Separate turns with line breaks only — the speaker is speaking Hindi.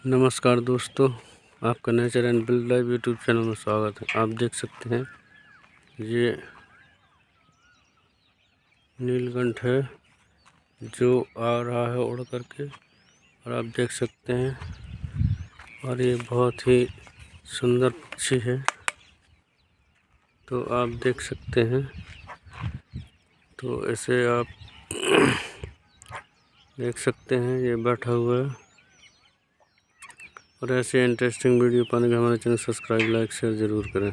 नमस्कार दोस्तों, आपका nature and wild life YouTube channel में स्वागत है। आप देख सकते हैं ये नीलकंठ है जो आ रहा है उड़ करके, और आप देख सकते हैं। और ये बहुत ही सुंदर पक्षी है, तो आप देख सकते हैं। तो ऐसे आप देख सकते हैं, ये बैठा हुआ है। और ऐसे इंटरेस्टिंग वीडियो पाने के लिए हमारे चैनल सब्सक्राइब, लाइक, शेयर ज़रूर करें।